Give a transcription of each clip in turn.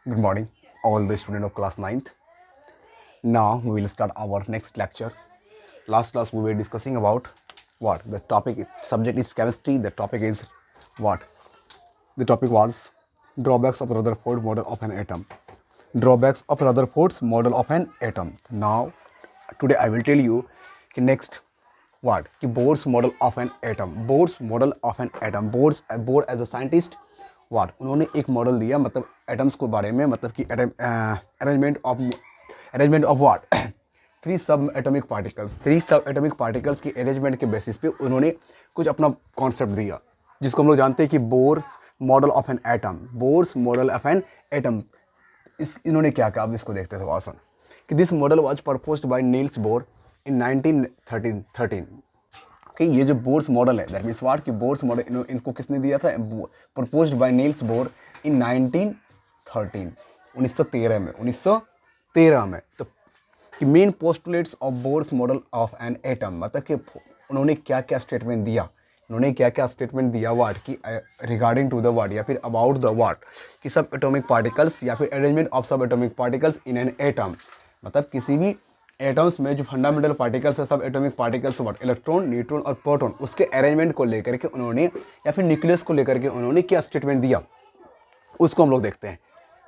Good morning, all the students of class ninth. Now we will start our next lecture. Last class we were discussing about what? The topic subject is chemistry. The topic is what? The topic was drawbacks of Rutherford model of an atom. Drawbacks of Rutherford's model of an atom. Now today I will tell you कि next what? कि Bohr's model of an atom. Bohr's model of an atom. Bohr as a scientist what? उन्होंने एक model दिया मतलब atoms के बारे में मतलब कि अरेंजमेंट ऑफ व्हाट थ्री सब एटॉमिक पार्टिकल्स की अरेंजमेंट के बेसिस पे उन्होंने कुछ अपना कॉन्सेप्ट दिया जिसको हम लोग जानते हैं कि Bohr's model of an atom इन्होंने क्या कहा अब इसको देखते थे वासन कि this model was proposed by Niels Bohr in 1913 कि ये जो बोर्स मॉडल है दैट मीन्स व्हाट कि बोर्स मॉडल इनको किसने दिया था proposed by Niels Bohr in 1913 में तो कि main postulates of Bohr's model of an atom मतलब कि उन्होंने क्या क्या स्टेटमेंट दिया वाट कि रिगार्डिंग टू द वाट या फिर अबाउट द वाट कि सब एटॉमिक पार्टिकल्स या फिर अरेंजमेंट ऑफ सब atomic particles in an atom मतलब किसी भी एटम्स में जो फंडामेंटल पार्टिकल्स है सब एटॉमिक पार्टिकल्स वाट इलेक्ट्रॉन न्यूट्रॉन और प्रोटॉन उसके अरेंजमेंट को लेकर के उन्होंने या फिर न्यूक्लियस को लेकर के उन्होंने क्या स्टेटमेंट दिया उसको हम लोग देखते हैं।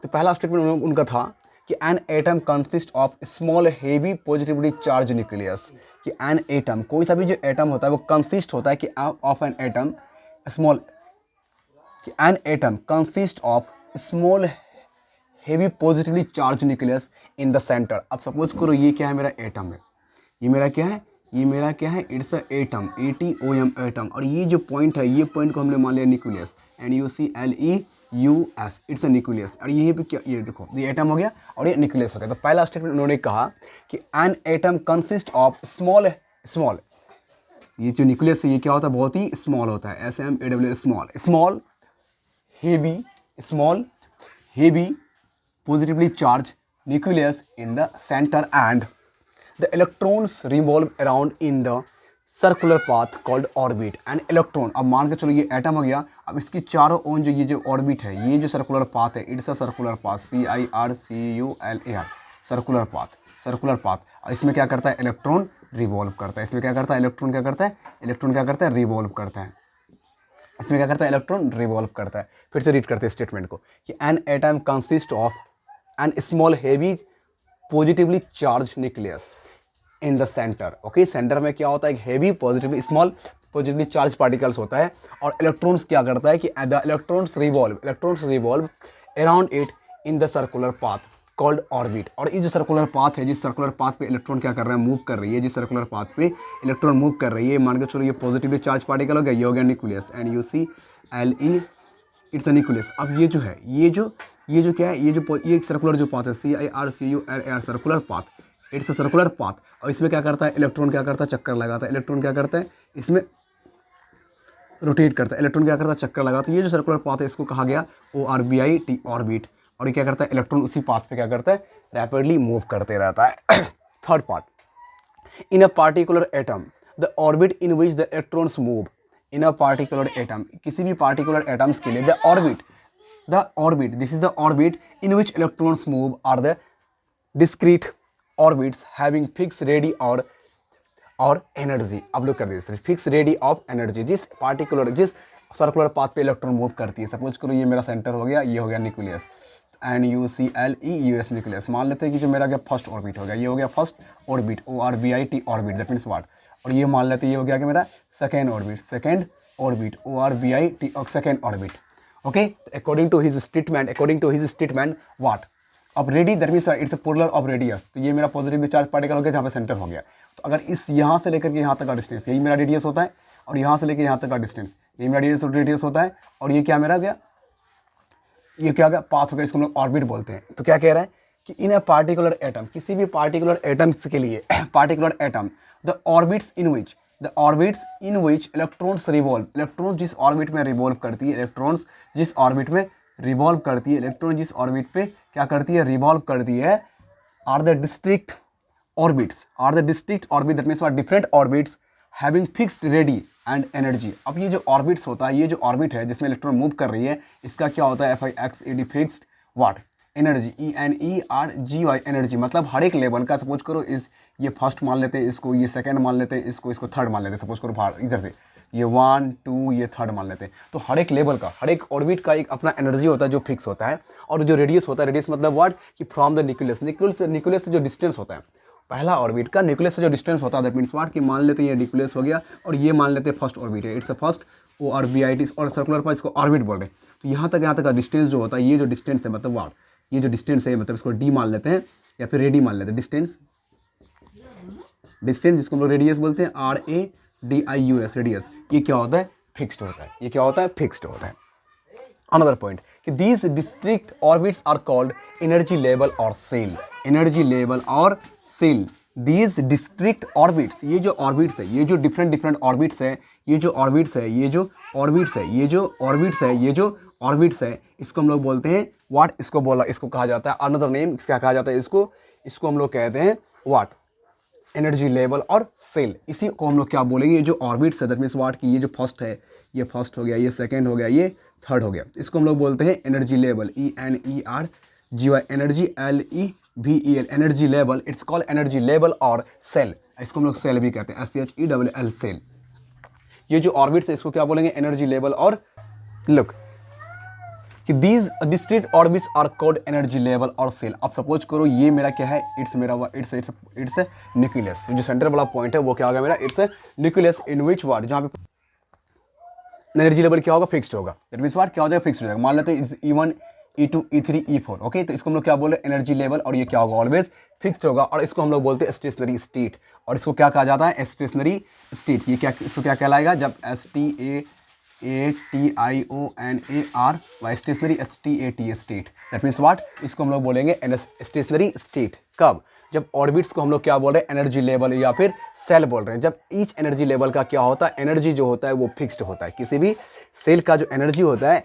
तो पहला स्टेटमेंट उनका था कि an atom consist of small heavy positively charge nucleus कि एन एटम कोई सा भी जो एटम होता है वो कंसिस्ट होता है कि ऑफ एन एटम स्मॉल कि an atom consist of small heavy positively charge nucleus in the centre. अब सपोज करो ये क्या है मेरा एटम है ये मेरा क्या है it's a atom ATOM atom और ये जो पॉइंट है ये पॉइंट को हमने मान लिया nucleus NUCLEUS it's a nucleus और ये पे क्या ये देखो ये एटम हो गया और ये न्यूक्लियस हो गया। तो पहला स्टेटमेंट उन्होंने कहा कि an atom consist of small ये जो न्यूक्लियस है ये क्या होता है बहुत ही स्मॉल होता है SMALL small heavy positively charged nucleus in the center and the electrons revolve around in the circular path called orbit and electron अब मान के चलो ये एटम हो गया अब इसकी चारों ओर जो ये जो ऑर्बिट है ये जो सर्कुलर पाथ है it's a circular path CIRCULAR circular path और इसमें क्या करता है इलेक्ट्रॉन रिवॉल्व करता है इसमें क्या करता है इलेक्ट्रॉन क्या करता है रिवॉल्व करता है इसमें क्या करता है इलेक्ट्रॉन रिवॉल्व करता है। फिर से रीड करते हैं स्टेटमेंट को कि an atom consist of an small heavy positively charge nucleus in the centre. Okay centre में क्या होता है एक heavy small positively charge particles होता है और इलेक्ट्रॉन्स क्या करता है कि the electrons revolve around it in the circular path called orbit और ये जो सर्कुलर पाथ है जिस सर्कुलर पाथ पे इलेक्ट्रॉन क्या कर रहा है मूव कर रही है जिस सर्कुलर पाथ पे इलेक्ट्रॉन मूव कर रही है मान के चलो ये पॉजिटिवली चार्ज पार्टिकल हो गया ये हो गया nucleus NUCLE it's a nucleus. अब ये जो है ये क्या है ये सर्कुलर जो पाथ है CIRCULAR circular path it's a circular path और इसमें क्या करता है इलेक्ट्रॉन क्या करता है चक्कर लगाता है इलेक्ट्रॉन क्या करता है इसमें रोटेट करता है इलेक्ट्रॉन क्या करता है चक्कर लगाता है ये जो सर्कुलर पाथ है इसको कहा गया ORBIT ऑर्बिट और ये क्या करता है इलेक्ट्रॉन उसी पाथ पे क्या करता है रैपिडली मूव करते रहता है। Third part in a particular atom the orbit in which the electrons move in a particular atom किसी भी पार्टिकुलर एटम्स के लिए the orbit this is the orbit in which electrons move are the discrete orbits having fix radii और energy. अब लोग कर दीजिए fix radii of energy जिस सर्कुलर पाथ पे इलेक्ट्रॉन मूव करती है। सपोज करो ये मेरा सेंटर हो गया ये हो गया न्यूक्लियस NUCLEUS न्यूक्लियस मान लेते हैं कि जो मेरा क्या फर्स्ट ऑर्बिट हो गया ये हो गया first orbit ORBIT orbit that means what और ये मान लेते हैं ये हो गया कि मेरा सेकेंड ऑर्बिट ORBIT और second orbit. Okay according to his statement what अब ready that means it's a polar of radius तो ये मेरा पॉजिटिवली चार्ज पार्टिकल हो गया जहाँ पे सेंटर हो गया। तो अगर इस यहाँ से लेकर के यहाँ तक का डिस्टेंस यही मेरा रेडियस होता है और यहाँ से लेकर यहाँ तक का डिस्टेंस यही मेरा रेडियस होता है और ये क्या मेरा गया ये क्या गया पाथ हो गया इसको हम लोग ऑर्बिट बोलते हैं। तो क्या कह रहा है कि इन अ पार्टिकुलर एटम किसी भी पार्टिकुलर एटम्स के लिए particular atom the orbits in which electrons revolve electron जिस ऑर्बिट में रिवॉल्व करती है इलेक्ट्रॉन जिस ऑर्बिट पे क्या करती है रिवॉल्व करती है are the discrete orbits that means different orbits having fixed radii and energy. अब ये जो ऑर्बिट्स होता है ये जो ऑर्बिट है जिसमें इलेक्ट्रॉन मूव कर रही है इसका क्या होता है FIXED fixed what energy, ENERGY energy, मतलब हर एक लेवल का, सपोज करो इस ये फर्स्ट मान लेते हैं इसको, ये सेकंड मान लेते हैं इसको थर्ड मान लेते हैं, सपोज करो बाहर इधर से ये 1 2 ये थर्ड मान लेते हैं। तो हर एक लेवल का, हर एक ऑर्बिट का एक अपना एनर्जी होता है जो फिक्स होता है। और जो रेडियस होता है, रेडियस मतलब व्हाट कि फ्रॉम द न्यूक्लियस, न्यूक्लियस से जो डिस्टेंस होता है, पहला ऑर्बिट का न्यूक्लियस से जो डिस्टेंस होता है, दैट मीन्स व्हाट कि मान लेते हैं ये न्यूक्लियस हो गया और ये मान लेते हैं फर्स्ट ऑर्बिट है, इट्स अ फर्स्ट ORBIT और सर्कुलर पर इसको ऑर्बिट बोल रहे हैं। तो यहाँ तक का डिस्टेंस जो होता है, ये जो डिस्टेंस है मतलब व्हाट, ये जो डिस्टेंस है मतलब इसको डी मान लेते हैं या फिर रेडी मान लेते हैं, डिस्टेंस जिसको हम लोग रेडियस बोलते हैं, RADIUS रेडियस, ये क्या होता है, फिक्स्ड होता है। ये क्या होता है, फिक्स्ड होता है। अनदर पॉइंट कि these discrete orbits are called energy level और सेल, एनर्जी लेवल और सेल। दीज डिस्ट्रिक्ट ऑर्बिट्स, ये जो ऑर्बिट्स है, ये जो डिफरेंट ऑर्बिट्स है, ये जो ऑर्बिट्स है, ये जो ऑर्बिट्स है, ये जो ऑर्बिट्स है, ये जो ऑर्बिट्स है, इसको हम लोग बोलते हैं व्हाट, इसको कहा जाता है अनदर नेम, क्या कहा जाता है इसको हम लोग कहते हैं व्हाट, एनर्जी लेवल और सेल। इसी को हम लोग क्या बोलेंगे, ये जो ऑर्बिट्स है, दैट मीन्स व्हाट कि ये जो फर्स्ट है, ये फर्स्ट हो गया, ये सेकंड हो गया, ये थर्ड हो गया, इसको हम लोग बोलते हैं energy level, ENERGY energy, LEVEL energy level, it's called energy level और सेल, इसको हम लोग सेल भी कहते हैं, SELL सेल। ये जो ऑर्बिट्स है इसको क्या बोलेंगे, एनर्जी लेवल और लुक कि these discrete orbits are called energy level और सेल। अब सपोज करो ये मेरा क्या है, इट्स न्यूक्लियस, जो सेंटर वाला पॉइंट है वो क्या होगा मेरा, it's nucleus in which word, जहाँ पे एनर्जी लेवल क्या होगा, फिक्स्ड होगा, दैट मींस व्हाट क्या हो जाएगा, फिक्स्ड हो जाएगा। मान लेते हैं E1 E2 E3 E4, okay. तो इसको हम लोग क्या बोल रहे हैं, एनर्जी लेवल, और ये क्या होगा, ऑलवेज फिक्स्ड होगा। और इसको हम लोग बोलते हैं स्टेशनरी स्टेट, और इसको क्या कहा जाता है, स्टेशनरी स्टेट। ये क्या, इसको क्या कहलाएगा, जब STATIONAR stationary STAT state, that means what, इसको हम लोग बोलेंगे स्टेशनरी स्टेट। कब, जब ऑर्बिट्स को हम लोग क्या बोल रहे हैं, एनर्जी लेवल या फिर सेल बोल रहे हैं। जब ईच एनर्जी लेवल का क्या होता है, एनर्जी जो होता है वो फिक्स्ड होता है। किसी भी सेल का जो एनर्जी होता है,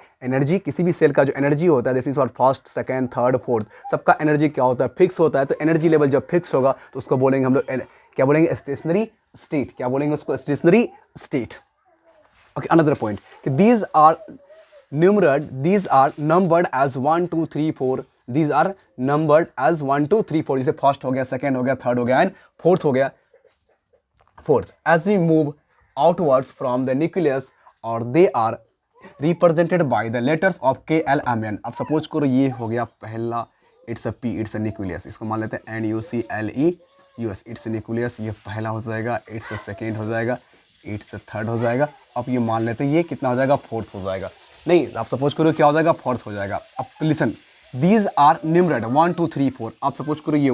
किसी भी सेल का जो एनर्जी होता है, that means what, first second third fourth, सबका एनर्जी क्या होता है, फिक्स होता है। तो एनर्जी लेवल जब फिक्स होगा तो उसको बोलेंगे हम लोग क्या बोलेंगे, स्टेशनरी स्टेट। क्या बोलेंगे उसको, stationery state. Okay, another point. These are numbered as 1 2 3 4. These are numbered as 1 2 3 4. जैसे फर्स्ट हो गया, सेकंड हो गया, थर्ड हो गया एंड फोर्थ हो गया, fourth. As we move outwards from the nucleus, or they are represented by the letters of KLMN. अब सपोज करो ये हो गया पहला, it's a P, it's a nucleus, इसको मान लेते हैं NUCLEUS, इट्स न्यूक्लियस, ये पहला हो जाएगा, इट्स सेकेंड हो जाएगा, इट्स थर्ड हो जाएगा। अब ये मान लेते हैं ये कितना हो जाएगा, फोर्थ हो जाएगा। नहीं, आप सपोज करो क्या हो जाएगा, फोर्थ हो जाएगा। अब लिसन, दीज आर न्यूमरेड 1 2 3 4। आप सपोज करो ये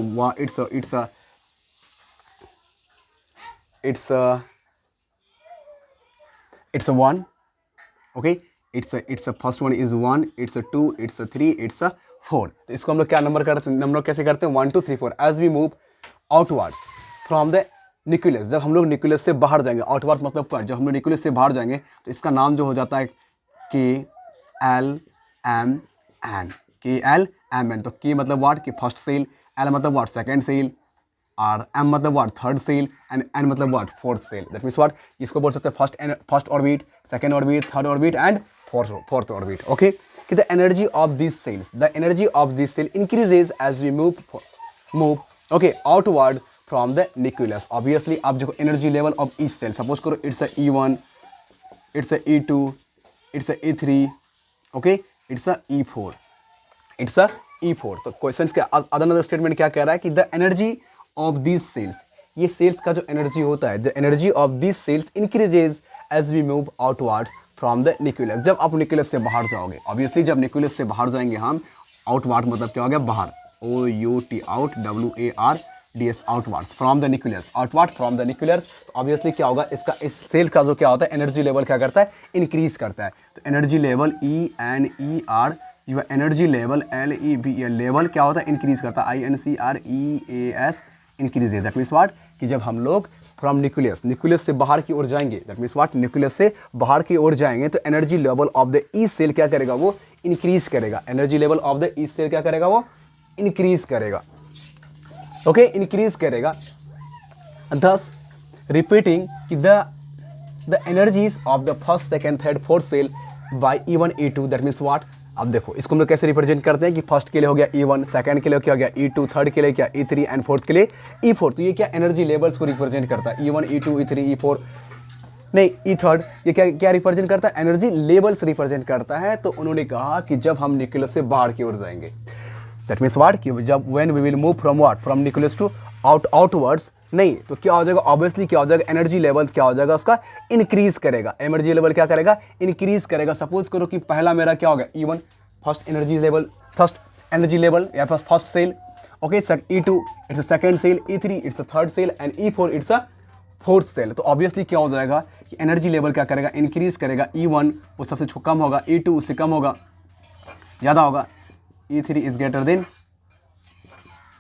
it's 1, okay, it's first one is 1, it's 2, it's 3, it's 4। तो इसको हम लोग क्या नंबर करते हैं, नंबर कैसे करते हैं, 1 2 3 4। As we move outwards from the nucleus, जब हम लोग न्यूक्लियस से बाहर जाएंगे, आउटवर्ड मतलब पर, जब हम लोग न्यूक्लियस से बाहर जाएंगे तो इसका नाम जो हो जाता है KLMN। तो K मतलब व्हाट कि फर्स्ट सेल, L मतलब व्हाट सेकंड सेल, और M मतलब what third shell, and N मतलब what fourth shell. That means what, इसको बोल सकते हैं first orbit, second orbit, third orbit and fourth orbit, okay. कि the energy of this shell increases as we move okay outward from the nucleus. Obviously आप देखो energy level of each shell, suppose करो it's E1, it's E2, it's E3, okay, it's E4। तो questions के other statement क्या कह रहा है कि the energy of this shells, ये सेल्स का जो एनर्जी होता है, the energy of this shells increases as we move outwards from the nucleus. जब आप न्यूक्लियस से बाहर जाओगे, ऑब्वियसली जब न्यूक्लियस से बाहर जाएंगे हम, आउटवर्ड मतलब क्या हो गया, बाहर, OUT out, WARDS outwards from the nucleus, outward from the nucleus. तो ऑब्वियसली क्या होगा, इसका इस सेल का जो क्या होता है, एनर्जी लेवल क्या करता है, इंक्रीज करता है। तो energy level ENER, energy level LEVEL, level क्या होता है, इंक्रीज करता है, INCREAS increases. That means what कि जब हम लोग फ्रॉम न्यूक्लियस से बाहर की ओर जाएंगे, दैट मीन्स व्हाट, न्यूक्लियस से बाहर की ओर जाएंगे तो energy level of the E shell क्या करेगा, वो इंक्रीज करेगा। Energy level of the E shell क्या करेगा, वो इंक्रीज करेगा, ओके, इंक्रीज करेगा। thus repeating the energies of the first, second, third, fourth cell by E1 E2, that means what, अब देखो इसको हम लोग कैसे रिप्रेजेंट करते हैं कि फर्स्ट के लिए हो गया E1, सेकंड के लिए क्या हो गया E2, थर्ड के लिए क्या E3 एंड फोर्थ के लिए E4। तो ये क्या एनर्जी लेवल्स को रिप्रेजेंट करता है, E1, E2, E3, E4 नहीं E3, ये क्या क्या रिप्रेजेंट करता है, एनर्जी लेवल्स रिप्रेजेंट करता है। तो उन्होंने कहा कि जब हम न्यूक्लियस से बाहर की ओर जाएंगे, दैट मीन्स व्हाट कि जब when we will move from what, from nucleus to outwards, नहीं तो क्या हो जाएगा, ऑब्वियसली क्या हो जाएगा, एनर्जी लेवल क्या हो जाएगा उसका, इंक्रीज करेगा। एनर्जी लेवल क्या करेगा, इंक्रीज करेगा। सपोज करो कि पहला मेरा क्या हो गया E1 first energy level, first energy level या first shell, okay. E2 it's a second shell, E3 it's a third shell and E4 it's a fourth shell. तो ऑब्वियसली क्या हो जाएगा कि एनर्जी लेवल क्या करेगा, इंक्रीज करेगा। E1 वो सबसे कम होगा, E2 उससे कम होगा, ज़्यादा होगा, E3 is greater than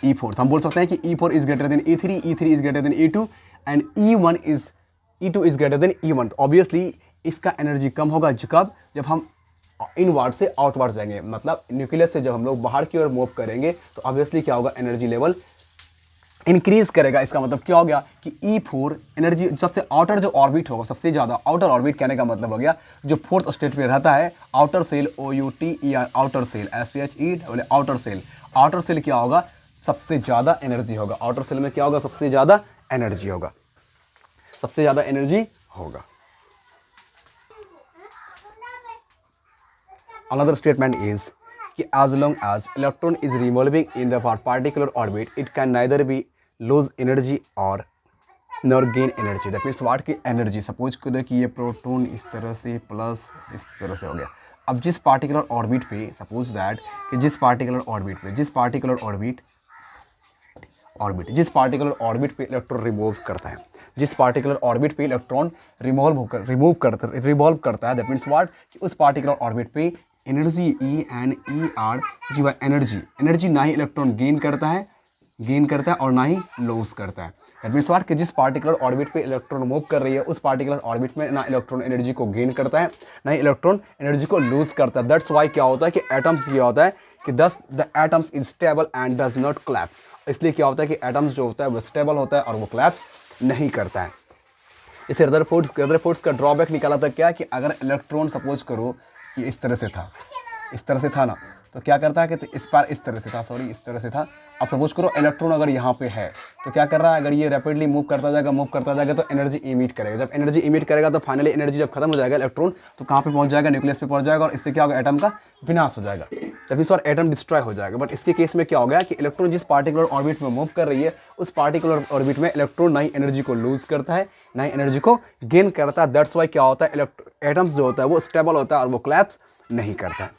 E4। तो हम बोल सकते हैं कि E4 is greater than E3, E3 is greater than E2 and E2 is greater than E1। तो ऑब्वियसली इसका एनर्जी कम होगा कब, जब हम इनवर्ड से आउटवर्ड जाएंगे, मतलब न्यूक्लियस से जब हम लोग बाहर की ओर मूव करेंगे तो ऑब्वियसली क्या होगा, एनर्जी लेवल इंक्रीज करेगा। इसका मतलब क्या हो गया कि E4 एनर्जी सबसे आउटर जो ऑर्बिट होगा, सबसे ज़्यादा आउटर ऑर्बिट कहने का मतलब हो गया जो फोर्थ स्टेट पे रहता है, outer shell, OUTER outer shell, SHE outer shell. Outer shell क्या होगा, सबसे ज़्यादा एनर्जी होगा। आउटर सेल में क्या होगा, सबसे ज़्यादा एनर्जी होगा, सबसे ज़्यादा एनर्जी होगा। Another statement is कि as long as electron is revolving in the particular orbit, it can neither be lose energy or nor gain energy. That means what की energy, सपोज करो कि ये प्रोटॉन इस तरह से प्लस इस तरह से हो गया। अब जिस पार्टिकुलर ऑर्बिट पे, सपोज दैट कि जिस पार्टिकुलर ऑर्बिट पे इलेक्ट्रॉन रिमूव करता है, जिस पार्टिकुलर ऑर्बिट पे इलेक्ट्रॉन रिवॉल्व करता है, दैट मीन्स व्हाट कि उस पार्टिकुलर ऑर्बिट पे एनर्जी E एंड ER जी एनर्जी ना ही इलेक्ट्रॉन गेन करता है और ना ही लूज करता है। दैट मीन्स व्हाट कि जिस पार्टिकुलर ऑर्बिट पे इलेक्ट्रॉन मूव कर रही है उस पार्टिकुलर ऑर्बिट में ना इलेक्ट्रॉन एनर्जी को गेन करता है ना ही इलेक्ट्रॉन एनर्जी को लूज करता है। दैट्स वाई क्या होता है कि एटम्स ये होता है कि दस the atoms is stable and does not collapse. इसलिए क्या होता है कि एटम्स जो होता है वो स्टेबल होता है और वो कोलैप्स नहीं करता है। इसे रदरफोर्ड्स का ड्रॉबैक निकाला था क्या कि अगर इलेक्ट्रॉन सपोज करो कि इस तरह से था ना, तो क्या करता है कि तो इस तरह से था। अब सपोज करो इलेक्ट्रॉन अगर यहाँ पे है तो क्या कर रहा है, अगर ये रैपिडली मूव करता जाएगा तो एनर्जी इमिट करेगा। जब एनर्जी इमिट करेगा तो फाइनली एनर्जी जब खत्म हो जाएगा इलेक्ट्रॉन तो कहाँ पे पहुँच जाएगा, न्यूक्लियस पे पहुँच जाएगा और इससे क्या होगा, एटम का विनाश हो जाएगा, तभी सर एटम डिस्ट्रॉय हो जाएगा। बट इसके केस में क्या हो गया कि इलेक्ट्रॉन जिस पार्टिकुलर ऑर्बिट में मूव कर रही है उस पार्टिकुलर ऑर्बिट में इलेक्ट्रॉन ना ही एनर्जी को लूज करता है ना ही एनर्जी को गेन करता है। दैट्स वाई क्या होता है, एटम्स जो होता है वो स्टेबल होता है और वो कोलैप्स नहीं करता है।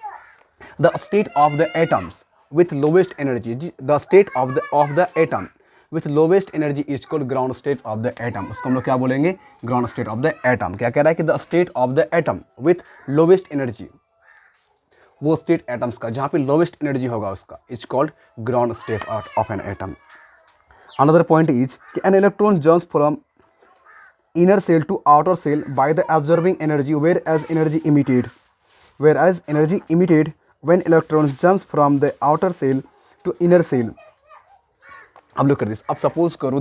The state of the atoms with lowest energy, the state of the atom with lowest energy is called ground state of the atom। उसको हम लोग क्या बोलेंगे, ground state of the atom। क्या कह रहा है कि the state of the atom with lowest energy, वो state atoms का जहाँ पे lowest energy होगा उसका is called ground state of an atom। Another point is कि an electron jumps from inner cell to outer cell by the absorbing energy, whereas energy emitted when electrons jumps from the outer cell to inner cell। अब look at this। अब suppose करो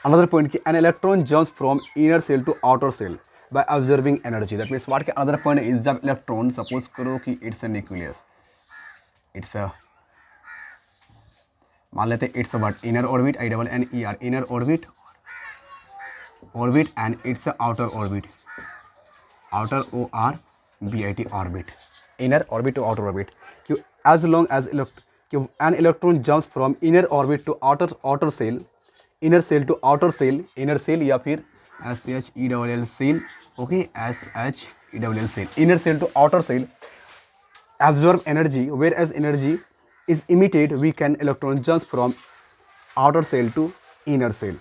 another point कि an electron jumps from inner cell to outer cell by absorbing energy। that means what कि another point is जब electron suppose करो कि it's a nucleus, मान लेते हैं it's what inner orbit, INNER inner orbit and it's outer orbit, ORBIT orbit, inner orbit to outer orbit. क्यों, as long as an electron jumps from inner orbit to outer shell, inner shell to outer shell, inner shell या फिर SHELL shell, okay, SHELL shell, inner shell to outer shell absorb energy, whereas energy is emitted when electron jumps from outer cell to inner cell।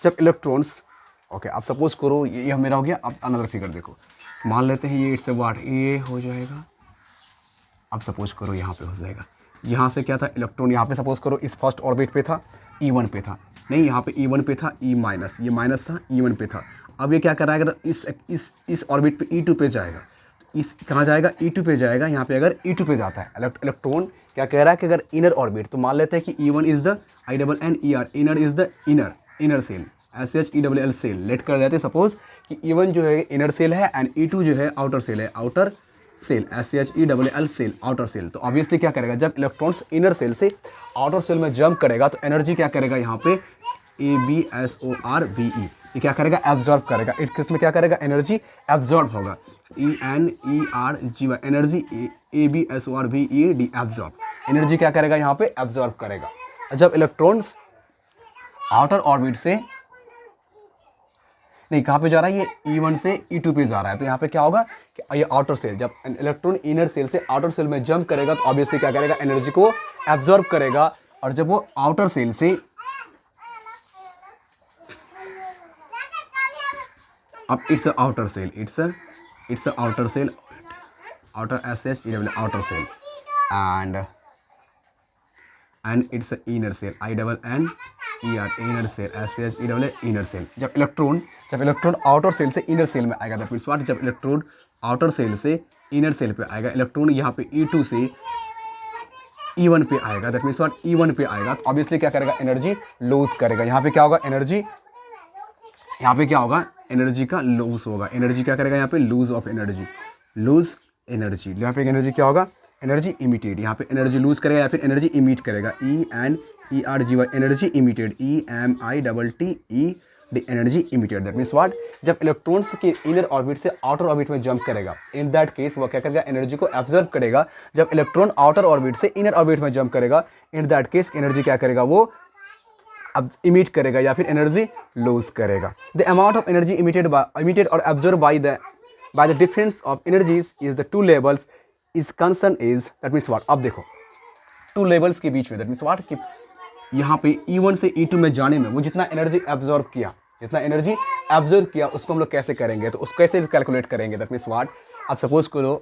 जब electrons, okay, आप suppose करो ये मेरा हो गया। अब अनदर फिगर देखो, मान लेते हैं ये इट्स वाट ये हो जाएगा। अब सपोज करो यहाँ पे हो जाएगा, यहाँ से क्या था, इलेक्ट्रॉन यहाँ पे सपोज करो इस फर्स्ट ऑर्बिट पे था, E1 पे था, नहीं यहाँ पे E1 पे था, ये माइनस था, E1 पे था। अब ये क्या कर रहा है, अगर इस ऑर्बिट पे E2 पे जाएगा, इस कहाँ जाएगा, E2 पे जाएगा। यहाँ पे अगर E2 पे जाता है इलेक्ट्रॉन क्या कह रहा है कि अगर इनर ऑर्बिट, तो मान लेते हैं कि E1 is the INNER, inner is the inner shell, SHELL shell. Let कर लेते हैं सपोज कि E1 जो है इनर सेल है एंड E2 जो है आउटर सेल है, outer shell, SHELL shell, outer shell. तो ऑब्वियसली क्या करेगा, जब इलेक्ट्रॉन्स इनर सेल से आउटर सेल में जंप करेगा तो एनर्जी क्या करेगा यहाँ पे ABSORBE, ये क्या करेगा, एब्जॉर्ब करेगा। इट किस में क्या करेगा, एनर्जी एब्जॉर्ब होगा, ENERGY, energy ABSORBED, absorb, energy क्या करेगा यहाँ पे, एब्जॉर्ब करेगा। जब इलेक्ट्रॉन्स आउटर ऑर्बिट से नहीं, कहाँ पे जा रहा है, ये E1 से E2 पे जा रहा है, तो यहाँ पे क्या होगा कि ये आउटर सेल, जब इलेक्ट्रॉन इनर सेल से आउटर सेल में जंप करेगा तो ऑब्वियसली क्या करेगा, एनर्जी को एब्जॉर्ब करेगा। और जब वो आउटर सेल से, अब it's a outer shell, it's a outer shell, outer SHELL, outer shell, and it's inner shell, INNER, inner shell, SHELL, inner shell. जब इलेक्ट्रॉन आउटर सेल से इनर सेल में आएगा, दैट मीन्स व्हाट, जब electron outer shell से inner shell पे आएगा, electron यहाँ पे E2 से E1 पे आएगा, दैट मीन्स व्हाट, E1 पे आएगा, तो ऑब्वियसली क्या करेगा, एनर्जी लूज करेगा। यहाँ पे क्या होगा, एनर्जी, यहाँ पे क्या होगा, एनर्जी का लूज होगा, एनर्जी क्या करेगा यहाँ पे, loss of energy, lose energy. यहाँ पे एनर्जी क्या होगा, एनर्जी इमिटेड, यहाँ पे एनर्जी लूज करेगा या फिर एनर्जी इमिट करेगा, ENERGY, energy emitted, EMITTED, energy emitted. That means what, जब इलेक्ट्रॉन्स के इनर ऑर्बिट से आउटर ऑर्बिट में जंप करेगा, इन दैट केस वो क्या करेगा, एनर्जी को एब्जॉर्ब करेगा। जब इलेक्ट्रॉन आउटर ऑर्बिट से इनर ऑर्बिट में जंप करेगा, इन दैट केस एनर्जी क्या करेगा, वो अब इमिट करेगा या फिर एनर्जी लूज करेगा। The amount of energy emitted और absorb by the difference of energies is the two levels is concern is, that means what, अब देखो टू लेवल्स के बीच में, दैट मीन्स व्हाट कि यहाँ पे E1 से E2 में जाने में वो जितना एनर्जी एब्जॉर्ब किया, उसको हम लोग कैसे करेंगे, तो उसको कैसे कैलकुलेट करेंगे, दैट मीन्स व्हाट, अब सपोज करो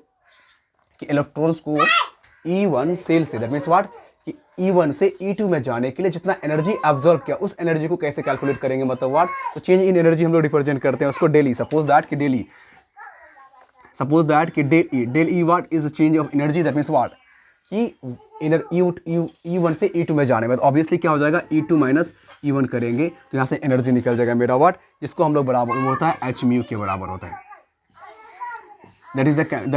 कि इलेक्ट्रॉन्स को E1 सेल से, दैट मीन्स व्हाट कि E1 से E2 में जाने के लिए जितना एनर्जी एब्जॉर्ब किया, उस एनर्जी को कैसे कैलकुलेट करेंगे, मतलब व्हाट, तो चेंज इन एनर्जी हम लोग रिप्रेजेंट करते हैं उसको डेली। सपोज दैट कि del E what is change of energy, that means what कि इनर E1 से E2 में जाने में, तो ऑब्वियसली क्या हो जाएगा, E2 माइनस E1 करेंगे तो यहाँ से एनर्जी निकल जाएगा मेरा व्हाट, जिसको हम लोग बराबर होता है hν के बराबर होता है। That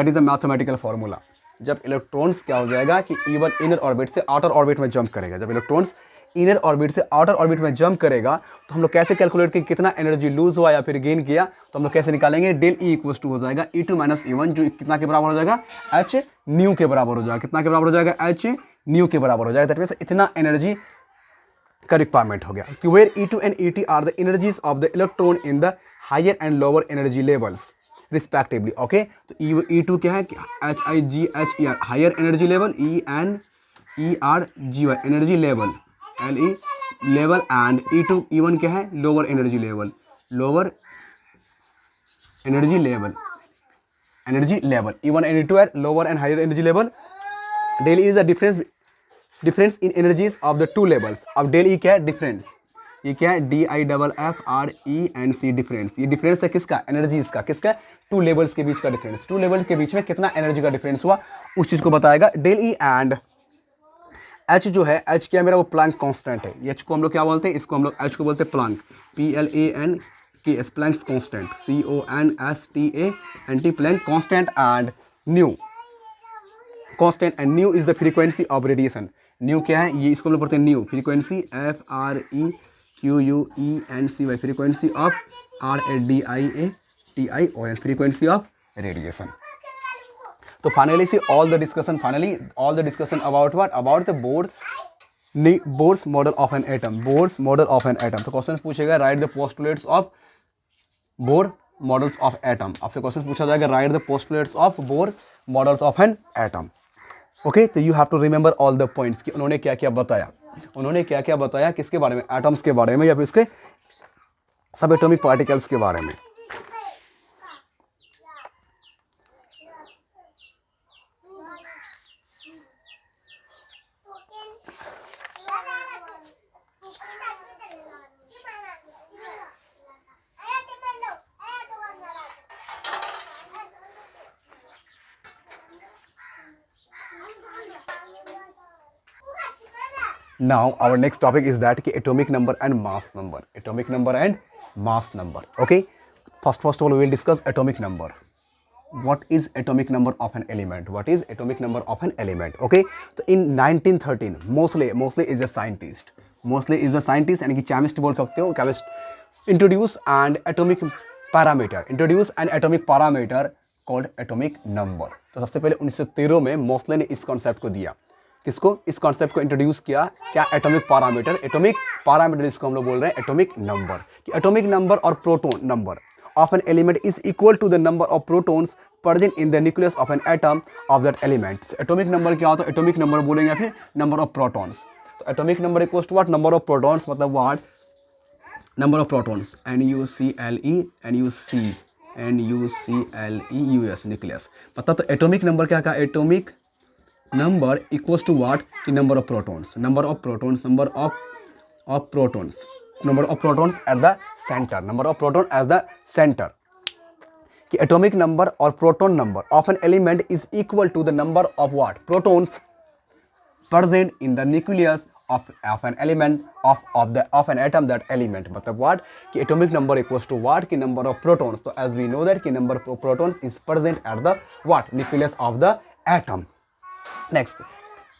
is the mathematical formula. जब इलेक्ट्रॉन्स क्या हो जाएगा कि E1 इनर ऑर्बिट से आउटर ऑर्बिट में जंप करेगा, जब इलेक्ट्रॉन्स इनर ऑर्बिट से आउटर ऑर्बिट में जंप करेगा तो हम लोग कैसे कैलकुलेट कि कितना एनर्जी लूज हुआ या फिर गेन किया, तो हम लोग कैसे निकालेंगे, डेल E इक्वल्स टू हो जाएगा E2 माइनस E1, जो कितना के बराबर हो जाएगा, hν के बराबर हो जाएगा। कितना के बराबर हो जाएगा, hν के बराबर हो जाएगा। दैट मीन्स इतना एनर्जी का रिक्वायरमेंट हो गया कि where E2 and ET are the energies of the electron in the higher and lower energy levels respectively. Okay, तो E2 क्या है, HIGHER higher energy level, ENERGY energy level, LE level, and E1 क्या है, lower energy level, E1 and E2 are lower and higher energy level. Del E is the difference in energies of the two levels. अब del E क्या है, difference, ये क्या है, DIFFRENC, difference. ये difference है किसका, एनर्जीज का, किसका, टू लेवल्स के बीच का डिफरेंस। टू लेवल के बीच में कितना एनर्जी का डिफरेंस हुआ, उस चीज को बताएगा डेल E। एंड H जो है, H क्या है मेरा, वो प्लैंक कांस्टेंट है। H को हम लोग क्या बोलते हैं, इसको हम लोग H को बोलते हैं Planck, PLANK, Planck's constant, CONSTANT, Planck constant, and nu constant, and nu is the frequency of radiation. Nu क्या है, ये इसको हम लोग पढ़ते हैं nu, frequency FREQUENCY, frequency of RADIATION, frequency of radiation. तो finally see all the discussion about what, about the Bohr's model of an atom, Bohr's model of an atom. तो क्वेश्चन पूछेगा, write the postulates of Bohr models of atom. आपसे question पूछा जाएगा, write the postulates of Bohr models of an atom. Okay, तो you have to remember all the points कि उन्होंने क्या क्या बताया, किसके बारे में, एटम्स के बारे में या फिर इसके सब एटॉमिक पार्टिकल्स के बारे में। Now our next topic is that ki atomic number and mass number. Atomic number and mass number. Okay. First of all, we will discuss atomic number. What is atomic number of an element? What is atomic number of an element? Okay. So in 1913, Moseley is a scientist. Moseley is a scientist यानी कि chemist बोल सकते हो. Chemist introduce an atomic parameter called atomic number. तो सबसे पहले 1913 में Mosley ने इस कॉन्सेप्ट को दिया. किसको? इस कॉन्सेप्ट को इंट्रोड्यूस किया. क्या? एटॉमिक पैरामीटर जिसको हम लोग बोल रहे हैं एटॉमिक नंबर. कि एटॉमिक नंबर और proton number of an element is equal to the number of protons present in the nucleus of an atom of that element. Atomic number क्या होता है? एटॉमिक नंबर बोलेंगे फिर नंबर ऑफ प्रोटॉन्स. तो atomic number equals to what? Number of protons मतलब what? Number of protons NuCleus nucleus. मतलब तो atomic number क्या कहा? Atomic number equals to what? कि number of protons at the centre. कि एटॉमिक नंबर और proton number of an element is equal to the number of what? Protons present in the nucleus of an element of an atom that element. मतलब what? कि atomic number equals to what? कि number of protons. तो as we know that कि number of protons is present at the what? Nucleus of the atom. Next,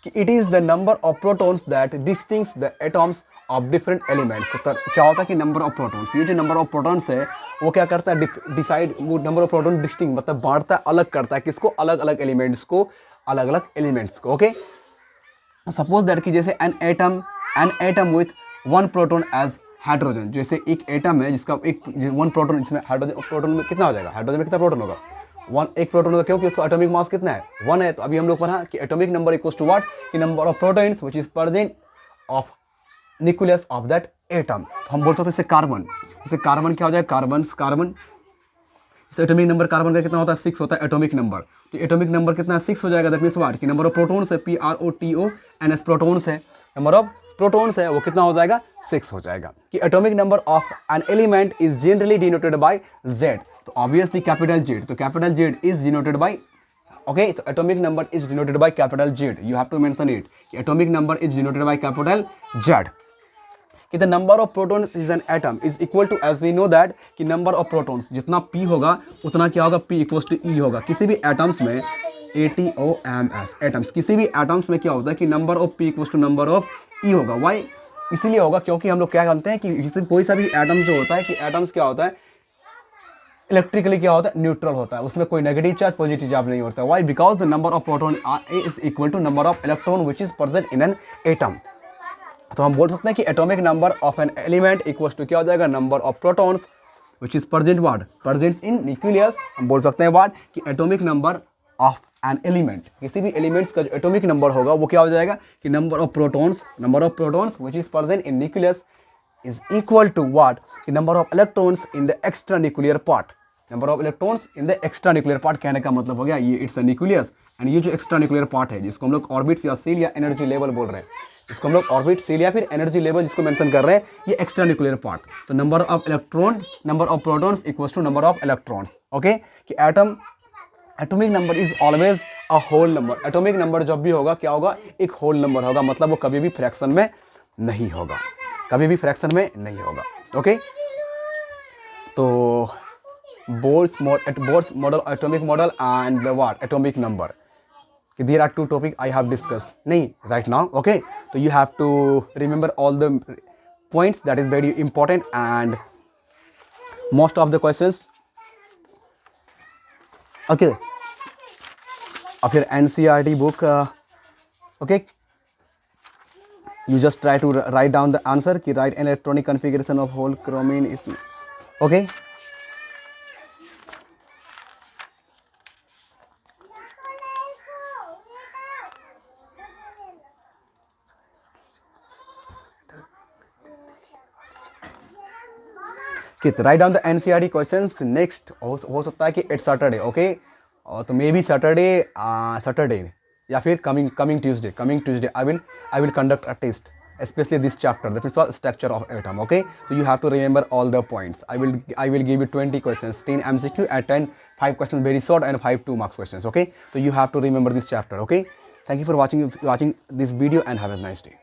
कि it is the number of protons that distinguish the atoms of different elements. तो क्या होता है कि number of protons, ये जो number of protons है वो क्या करता है? डिसाइड, वो number of protons distinct मतलब बांटता है, अलग करता है किसको? अलग अलग एलिमेंट्स को. ओके. सपोज दैट कि जैसे an atom with one proton as hydrogen. जैसे एक एटम है जिसका एक वन प्रोटॉन, इसमें हाइड्रोजन, प्रोटॉन में कितना हो जाएगा? हाइड्रोजन में कितना प्रोटॉन होगा? एक प्रोटॉन होगा. क्योंकि उसका एटॉमिक मास कितना है? 1 है. तो अभी हम लोग पढ़ा कि atomic number equals to what? कि number of protons which is present of nucleus of that atom. तो हम बोल सकते हैं जैसे कार्बन. जैसे कार्बन क्या हो जाएगा? कार्बन एटॉमिक नंबर कार्बन का कितना होता है? 6 होता है एटॉमिक नंबर. तो एटॉमिक नंबर कितना? 6 हो जाएगा. That means what? कि नंबर ऑफ प्रोटॉन्स है PROTONS प्रोटॉन्स है. नंबर ऑफ प्रोटॉन्स है वो कितना हो जाएगा? 6 हो जाएगा. कि atomic number of an element is generally denoted by Z. तो ऑब्वियसली कैपिटल Z. तो capital Z is denoted by, okay. तो atomic number is denoted by capital Z. You have to mention it. Atomic number is denoted by capital Z. कि the number of protons is an atom is equal to, as we know that कि number of protons जितना P होगा उतना क्या होगा? P equals to E होगा. किसी भी एटम्स में ATOMS एटम्स, किसी भी एटम्स में क्या होता है कि number of P equals to number of E होगा. वाई? इसलिए होगा क्योंकि हम लोग क्या जानते हैं कि कोई सा भी एटम्स जो होता है कि एटम्स क्या होता है? इलेक्ट्रिकली क्या होता है? न्यूट्रल होता है. उसमें कोई नेगेटिव चार्ज पॉजिटिव चार्ज नहीं होता. Why? Because the number of proton is equal to number of electron which is present in an atom. तो हम बोल सकते हैं कि atomic number of an element equals to क्या हो जाएगा? Number of protons which is present what? Present in nucleus. हम बोल सकते हैं व्हाट? कि atomic number of an element, किसी भी एलिमेंट्स का जो एटॉमिक नंबर होगा वो क्या हो जाएगा? कि number of protons which is present in nucleus is equal to what? कि number of electrons in the extra nuclear part. Number of electrons in the extra nuclear part कहने का मतलब हो गया ये इट्स अ न्यूक्लियस. एंड ये जो extra nuclear part है जिसको हम लोग ऑर्बिट्स या सेल या एनर्जी लेवल बोल रहे हैं, इसको हम लोग ऑर्बिट, सेल या फिर एनर्जी लेवल जिसको मेंशन कर रहे हैं, ये एक्स्ट्रा न्यूक्लियर पार्ट. तो number of protons equals to number of electrons. Okay. कि atomic number is always a whole number. Atomic number जब भी होगा क्या होगा? एक होल नंबर होगा. मतलब वो कभी भी फ्रैक्शन में नहीं होगा. ओके. तो Bohr's model, atomic model and what? Atomic number. There are two topics I have discussed. नहीं, right now, okay. So you have to remember all the points. That is very important. And most of the questions, okay, of your NCERT book, okay. You just try to write down the answer. कि write an electronic configuration of whole chromin is, okay. Write down the NCERT questions. Next हो सकता है कि eight Saturday, okay. तो may be Saturday या फिर coming Tuesday I will conduct a test especially this chapter, that is the structure of atom. Okay, so you have to remember all the points. I will give you 20 questions, 10 MCQ and 5 questions very short and 5 2 marks questions. Okay, so you have to remember this chapter. Okay, thank you for watching this video and have a nice day.